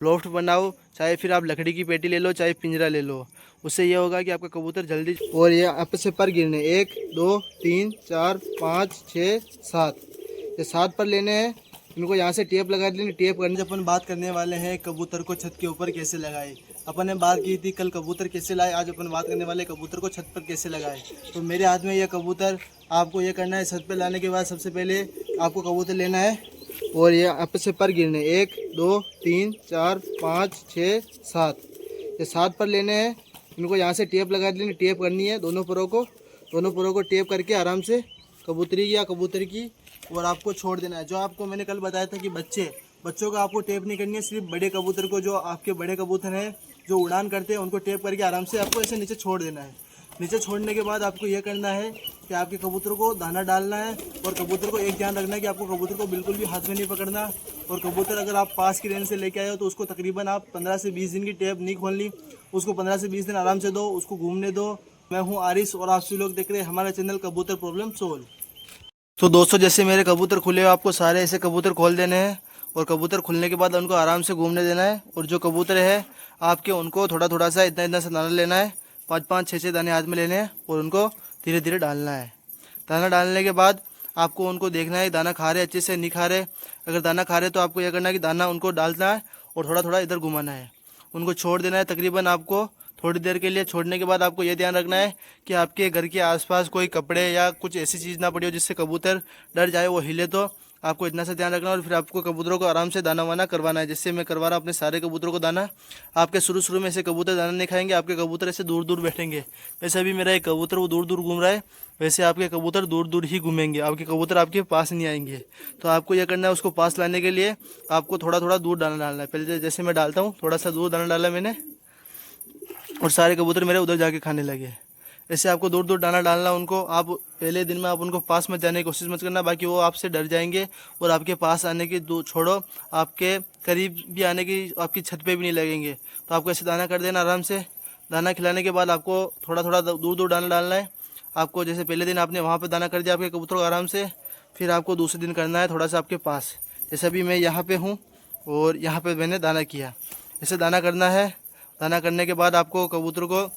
Loft बनाओ, चाहे फिर आप लकड़ी की पेटी ले लो, चाहे पिंजरा ले लो। उससे ये होगा कि आपका कबूतर जल्दी। और ये आपस से पर गिरने 1 2 3 4 5 6 7, ये 7 पर लेने हैं। इनको यहाँ से टेप लगा देनी। टेप करने से अपन बात करने वाले हैं कबूतर को छत के ऊपर कैसे लगाए। अपन ने बात की थी कल कबूतर कैसे लाए, आज अपन बात करने वाले कबूतर को छत पर कैसे लगाए। तो मेरे हाथ में ये कबूतर, आपको ये करना है छत पर लाने के बाद सबसे पहले आपको कबूतर लेना है और ये आपस से पर गिरने 1 2 3 4 5 6 7, ये 7 पर लेने हैं। इनको यहाँ से टेप लगा देनी। टेप करनी है दोनों पुरों को टेप करके आराम से कबूतरी या कबूतर की, और आपको छोड़ देना है। जो आपको मैंने कल बताया था कि बच्चों को आपको टेप नहीं करनी है, सिर्फ बड़े कबूतर को, जो आपके बड़े कबूतर हैं जो उड़ान करते हैं, उनको टेप करके आराम से आपको ऐसे नीचे छोड़ देना है। नीचे छोड़ने के बाद आपको यह करना है कि आपके कबूतर को दाना डालना है। और कबूतर को एक ध्यान रखना है कि आपको कबूतर को बिल्कुल भी हाथ में नहीं पकड़ना। और कबूतर अगर आप पास की रेंज से लेके आए हो तो उसको तकरीबन आप 15 से 20 दिन की टेप नहीं खोलनी, उसको 15 से 20 दिन आराम से दो, उसको घूमने दो। मैं हूँ आरिस और आप सभी लोग देख रहे हैं हमारा चैनल कबूतर प्रॉब्लम सोल्व। तो दोस्तों, जैसे मेरे कबूतर खुले हो, आपको सारे ऐसे कबूतर खोल देने हैं और कबूतर खुलने के बाद उनको आराम से घूमने देना है। और जो कबूतर है आपके, उनको थोड़ा थोड़ा सा इतना सा दाना लेना है, 5-5 6-6 दाने हाथ में लेने हैं और उनको धीरे धीरे डालना है। दाना डालने के बाद आपको उनको देखना है दाना खा रहे अच्छे से नहीं खा रहे। अगर दाना खा रहे तो आपको यह करना है कि दाना उनको डालना है और थोड़ा थोड़ा इधर घुमाना है, उनको छोड़ देना है। तकरीबन आपको थोड़ी देर के लिए छोड़ने के बाद आपको यह ध्यान रखना है कि आपके घर के आसपास कोई कपड़े या कुछ ऐसी चीज़ ना पड़ी हो जिससे कबूतर डर जाए, वो हिले। तो आपको इतना सा ध्यान रखना है और फिर आपको कबूतरों को आराम से दाना वाना करवाना है। जैसे मैं करवा रहा हूँ अपने सारे कबूतरों को दाना। आपके शुरू में ऐसे कबूतर दाना नहीं खाएंगे, आपके कबूतर ऐसे दूर दूर बैठेंगे। वैसे अभी मेरा एक कबूतर वो दूर दूर घूम रहा है, वैसे आपके कबूतर दूर दूर ही घूमेंगे, आपके कबूतर आपके पास नहीं आएंगे। तो आपको यह करना है, उसको पास लाने के लिए आपको थोड़ा थोड़ा दूर दाना डालना है। पहले जैसे मैं डालता हूँ, थोड़ा सा दूर दाना डाला मैंने और सारे कबूतर मेरे उधर जाके खाने लगे। ऐसे आपको दूर दूर दाना डालना उनको। आप पहले दिन में आप उनको पास मत जाने की कोशिश मत करना, बाकी वो आपसे डर जाएंगे और आपके पास आने की छोड़ो, आपके करीब भी आने की, आपकी छत पे भी नहीं लगेंगे। तो आपको ऐसे दाना कर देना आराम से। दाना खिलाने के बाद आपको थोड़ा थोड़ा दूर दूर दाना डालना है। आपको जैसे पहले दिन आपने वहाँ पर दाना कर दिया आपके कबूतरों को आराम से, फिर आपको दूसरे दिन करना है थोड़ा सा आपके पास। जैसे अभी मैं यहाँ पर हूँ और यहाँ पर मैंने दाना किया, ऐसे दाना करना है। दाना करने के बाद आपको कबूतर को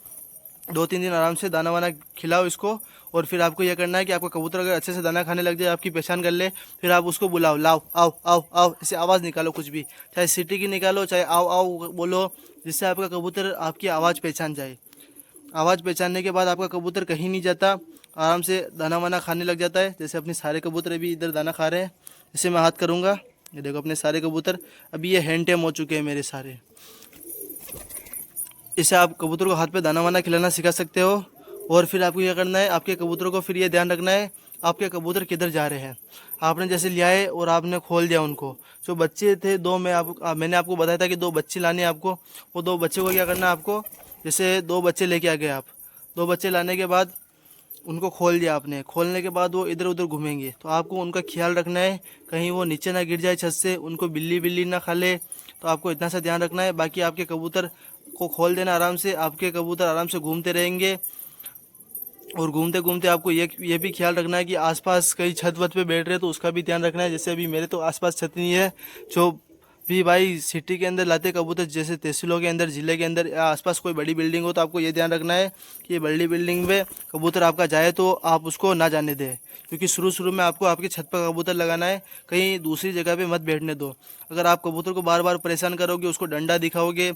2-3 दिन आराम से दाना वाना खिलाओ इसको। और फिर आपको यह करना है कि आपका कबूतर अगर अच्छे से दाना खाने लग जाए, आपकी पहचान कर ले, फिर आप उसको बुलाओ, लाओ आओ आओ आओ, ऐसे आवाज़ निकालो कुछ भी, चाहे सीटी की निकालो, चाहे आओ आओ बोलो, जिससे आपका कबूतर आपकी आवाज़ पहचान जाए। आवाज़ पहचानने के बाद आपका कबूतर कहीं नहीं जाता, आराम से दाना वाना खाने लग जाता है। जैसे अपने सारे कबूतर अभी इधर दाना खा रहे हैं। जैसे मैं हाथ करूँगा, ये देखो अपने सारे कबूतर अभी ये हैंड टेम हो चुके हैं मेरे सारे। इससे आप कबूतर को हाथ पे दाना वाना खिलाना सिखा सकते हो। और फिर आपको यह करना है, आपके कबूतरों को फिर ये ध्यान रखना है आपके कबूतर किधर जा रहे हैं। आपने जैसे लिया है और आपने खोल दिया उनको, जो बच्चे थे दो, मैंने आपको बताया था कि 2 बच्चे लाने हैं आपको। वो 2 बच्चे को क्या करना है आपको, जैसे 2 बच्चे लेके आ गए आप, 2 बच्चे लाने के बाद उनको खोल दिया आपने। खोलने के बाद वो इधर उधर घूमेंगे, तो आपको उनका ख्याल रखना है कहीं वो नीचे ना गिर जाए छत से, उनको बिल्ली ना खा ले। तो आपको इतना सा ध्यान रखना है। बाकी आपके कबूतर को खोल देना आराम से, आपके कबूतर आराम से घूमते रहेंगे। और घूमते घूमते आपको ये भी ख्याल रखना है कि आसपास कहीं छत वत पे बैठ रहे हैं तो उसका भी ध्यान रखना है। जैसे अभी मेरे तो आसपास छत नहीं है, जो भी भाई सिटी के अंदर लाते कबूतर, जैसे तहसीलों के अंदर, ज़िले के अंदर या आसपास कोई बड़ी बिल्डिंग हो, तो आपको ये ध्यान रखना है कि ये बड़ी बिल्डिंग में कबूतर आपका जाए तो आप उसको ना जाने दें, क्योंकि शुरू में आपको आपकी छत पर कबूतर लगाना है, कहीं दूसरी जगह पे मत बैठने दो। अगर आप कबूतर को बार बार परेशान करोगे, उसको डंडा दिखाओगे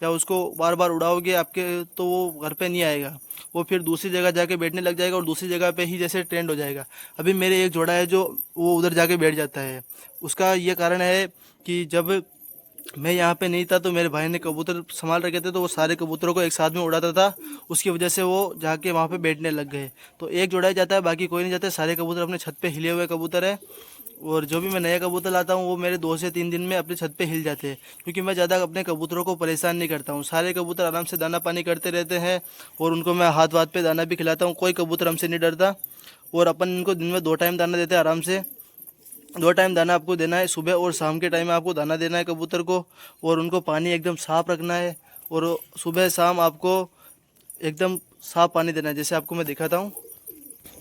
या उसको बार बार उड़ाओगे आपके, तो वो घर पे नहीं आएगा, वो फिर दूसरी जगह जाके बैठने लग जाएगा और दूसरी जगह पे ही जैसे ट्रेंड हो जाएगा। अभी मेरे एक जोड़ा है जो वो उधर जाके बैठ जाता है। उसका ये कारण है कि जब मैं यहाँ पे नहीं था तो मेरे भाई ने कबूतर संभाल रखे थे, तो वो सारे कबूतरों को एक साथ में उड़ाता था, उसकी वजह से वो जाके वहाँ पे बैठने लग गए। तो एक जोड़ा ही जाता है, बाकी कोई नहीं जाता है। सारे कबूतर अपने छत पे हिले हुए कबूतर है। और जो भी मैं नया कबूतर लाता हूँ वो मेरे 2 से 3 दिन में अपने छत पे हिल जाते हैं, क्योंकि मैं ज़्यादा अपने कबूतरों को परेशान नहीं करता हूँ। सारे कबूतर आराम से दाना पानी करते रहते हैं और उनको मैं हाथ वाथ पे दाना भी खिलाता हूँ। कोई कबूतर हमसे नहीं डरता। और अपन इनको दिन में 2 टाइम दाना देते हैं आराम से। 2 टाइम दाना आपको देना है, सुबह और शाम के टाइम में आपको दाना देना है कबूतर को। और उनको पानी एकदम साफ़ रखना है और सुबह शाम आपको एकदम साफ़ पानी देना है। जैसे आपको मैं दिखाता हूँ,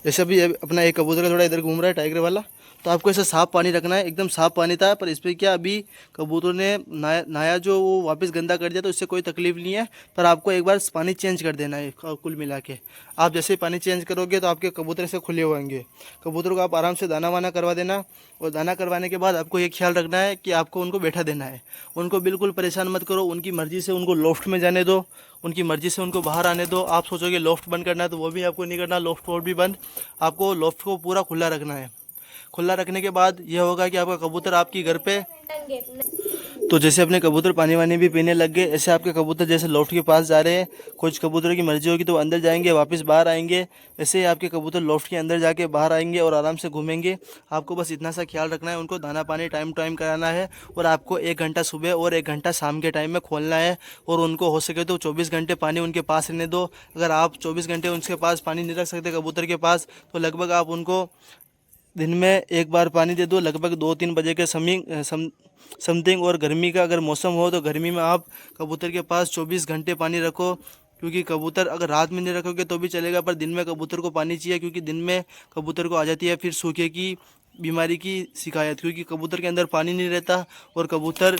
जैसे अभी अपना एक कबूतर थोड़ा इधर घूम रहा है, टाइगर वाला, तो आपको ऐसा साफ़ पानी रखना है, एकदम साफ़ पानी था, पर इस पर क्या अभी कबूतर ने नहाया जो वो वापस गंदा कर दिया, तो इससे कोई तकलीफ़ नहीं है। पर आपको एक बार पानी चेंज कर देना है कुल मिला के। आप जैसे ही पानी चेंज करोगे तो आपके कबूतर से खुले होंगे। कबूतर को आप आराम से दाना वाना करवा देना, और दाना करवाने के बाद आपको ये ख्याल रखना है कि आपको उनको बैठा देना है। उनको बिल्कुल परेशान मत करो, उनकी मर्ज़ी से उनको लॉफ्ट में जाने दो, उनकी मर्ज़ी से उनको बाहर आने दो। आप सोचोगे लॉफ्ट बंद करना है तो वो भी आपको नहीं करना, लॉफ्ट और भी बंद। आपको लॉफ्ट को पूरा खुला रखना है। खुला रखने के बाद ये होगा कि आपका कबूतर आपकी घर पे, तो जैसे अपने कबूतर पानी वानी भी पीने लग गए, ऐसे आपके कबूतर जैसे लॉफ्ट के पास जा रहे हैं, कुछ कबूतरों की मर्जी होगी तो अंदर जाएंगे वापस बाहर आएंगे, ऐसे ही आपके कबूतर लॉफ्ट के अंदर जाके बाहर आएंगे और आराम से घूमेंगे। आपको बस इतना सा ख्याल रखना है, उनको दाना पानी टाइम टाइम कराना है, और आपको 1 घंटा सुबह और 1 घंटा शाम के टाइम में खोलना है। और उनको हो सके तो 24 घंटे पानी उनके पास रहने दो। अगर आप 24 घंटे उनके पास पानी नहीं रख सकते कबूतर के पास, तो लगभग आप उनको दिन में 1 बार पानी दे दो, लगभग 2-3 बजे के समथिंग। और गर्मी का अगर मौसम हो तो गर्मी में आप कबूतर के पास 24 घंटे पानी रखो, क्योंकि कबूतर अगर रात में नहीं रखोगे तो भी चलेगा, पर दिन में कबूतर को पानी चाहिए, क्योंकि दिन में कबूतर को आ जाती है फिर सूखे की बीमारी की शिकायत, क्योंकि कबूतर के अंदर पानी नहीं रहता और कबूतर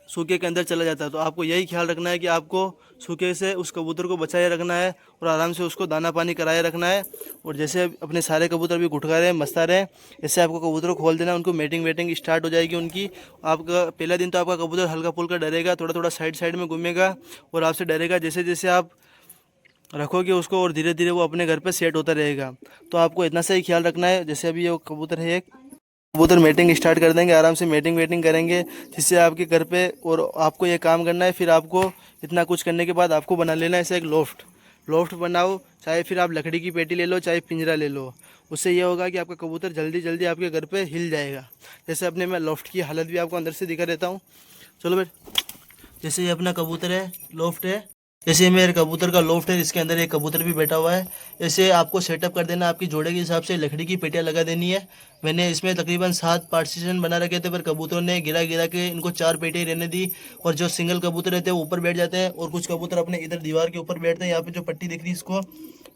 सूखे के अंदर चला जाता है। तो आपको यही ख्याल रखना है कि आपको सूखे से उस कबूतर को बचाए रखना है और आराम से उसको दाना पानी कराए रखना है। और जैसे अपने सारे कबूतर भी घुटका रहे मस्ता रहे, ऐसे आपको कबूतर को खोल देना, उनको मेटिंग वेटिंग स्टार्ट हो जाएगी उनकी। आपका पहला दिन तो आपका कबूतर हल्का फुल्का डरेगा, थोड़ा थोड़ा साइड में घूमेगा और आपसे डरेगा। जैसे जैसे आप रखोगे उसको और धीरे धीरे वो अपने घर पे सेट होता रहेगा। तो आपको इतना सा ही ख्याल रखना है। जैसे अभी ये कबूतर है, एक कबूतर मेटिंग स्टार्ट कर देंगे, आराम से मेटिंग वेटिंग करेंगे, जिससे आपके घर पे, और आपको ये काम करना है। फिर आपको इतना कुछ करने के बाद आपको बना लेना है ऐसे एक लोफ्ट बनाओ, चाहे फिर आप लकड़ी की पेटी ले लो, चाहे पिंजरा ले लो। उससे ये होगा कि आपका कबूतर जल्दी जल्दी आपके घर पे हिल जाएगा। जैसे अपने मैं लोफ्ट की हालत भी आपको अंदर से दिखा देता हूँ। चलो भाई, जैसे ये अपना कबूतर है, लोफ्ट है, जैसे मेरे कबूतर का लोफ्ट है, इसके अंदर एक कबूतर भी बैठा हुआ है। ऐसे आपको सेटअप कर देना, आपकी जोड़े के हिसाब से लकड़ी की पेटियाँ लगा देनी है। मैंने इसमें तकरीबन 7 पार्टीशन बना रखे थे, पर कबूतरों ने गिरा के इनको 4 पेटियाँ रहने दी। और जो सिंगल कबूतर रहते हैं वो ऊपर बैठ जाते हैं, और कुछ कबूतर अपने इधर दीवार के ऊपर बैठते हैं, यहाँ पे जो पट्टी दिख रही है इसको,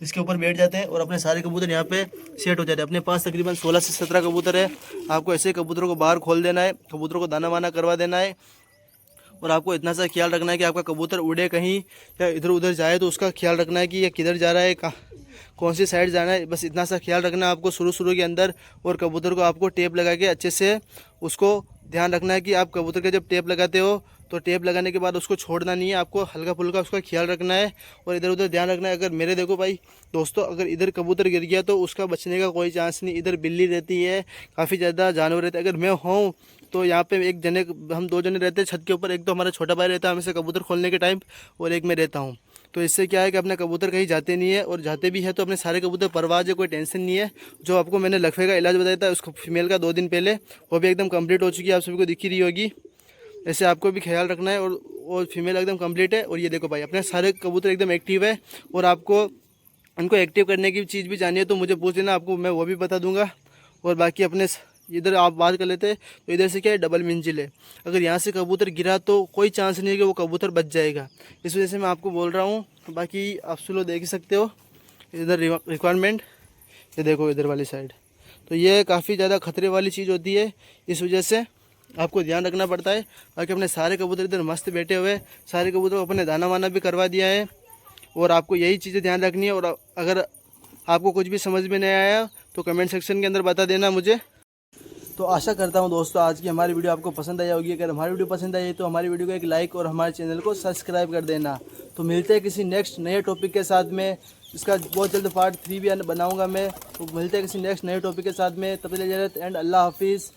इसके ऊपर बैठ जाते हैं, और अपने सारे कबूतर यहाँ पे सेट हो जाते हैं। अपने पास तकरीबन 16 से 17 कबूतर है। आपको ऐसे कबूतरों को बाहर खोल देना है, कबूतरों को दाना वाना करवा देना है। और आपको इतना सा ख्याल रखना है कि आपका कबूतर उड़े कहीं या इधर उधर जाए तो उसका ख्याल रखना है कि ये किधर जा रहा है, कौन सी साइड जाना है। बस इतना सा ख्याल रखना है आपको शुरू के अंदर। और कबूतर को आपको टेप लगा के अच्छे से उसको ध्यान रखना है कि आप कबूतर के जब टेप लगाते हो तो टेप लगाने के बाद उसको छोड़ना नहीं है, आपको हल्का फुल्का उसका ख्याल रखना है और इधर उधर ध्यान रखना है। अगर मेरे देखो भाई दोस्तों, अगर इधर कबूतर गिर गया तो उसका बचने का कोई चांस नहीं। इधर बिल्ली रहती है, काफ़ी ज़्यादा जानवर रहते हैं। अगर मैं हूँ तो यहाँ पे हम 2 जने रहते हैं छत के ऊपर। एक तो हमारा छोटा भाई रहता है हमेशा कबूतर खोलने के टाइम, और एक मैं रहता हूँ। तो इससे क्या है कि अपने कबूतर कहीं जाते नहीं है, और जाते भी है तो अपने सारे कबूतर परवाज है, कोई टेंशन नहीं है। जो आपको मैंने लकवे का इलाज बताया था उसको फीमेल का 2 दिन पहले, वो भी एकदम कंप्लीट हो चुकी है, आप सभी को दिख ही रही होगी। ऐसे आपको भी ख्याल रखना है। और फीमेल एकदम कंप्लीट है। और ये देखो भाई, अपने सारे कबूतर एकदम एक्टिव है। और आपको इनको एक्टिव करने की चीज़ भी जानिए तो मुझे पूछ लेना, आपको मैं वो भी बता दूंगा। और बाकी अपने इधर आप बात कर लेते हैं तो इधर से क्या है, डबल मंजिल है। अगर यहाँ से कबूतर गिरा तो कोई चांस नहीं है कि वो कबूतर बच जाएगा। इस वजह से मैं आपको बोल रहा हूँ। बाकी आप लोग देख ही सकते हो इधर रिक्वायरमेंट, ये देखो इधर वाली साइड। तो ये काफ़ी ज़्यादा खतरे वाली चीज़ होती है, इस वजह से आपको ध्यान रखना पड़ता है। बाकी अपने सारे कबूतर इधर मस्त बैठे हुए, सारे कबूतर को अपने दाना वाना भी करवा दिया है। और आपको यही चीज़ें ध्यान रखनी है। और अगर आपको कुछ भी समझ में नहीं आया तो कमेंट सेक्शन के अंदर बता देना मुझे। तो आशा करता हूँ दोस्तों आज की हमारी वीडियो आपको पसंद आई होगी। अगर हमारी वीडियो पसंद आई तो हमारी वीडियो को एक लाइक और हमारे चैनल को सब्सक्राइब कर देना। तो मिलते हैं किसी नेक्स्ट नए टॉपिक के साथ में। इसका बहुत जल्द पार्ट 3 भी बनाऊँगा मैं। तो मिलते हैं किसी नेक्स्ट नए टॉपिक के साथ में। तब तक इजाज़त एंड अल्लाह हाफिज़।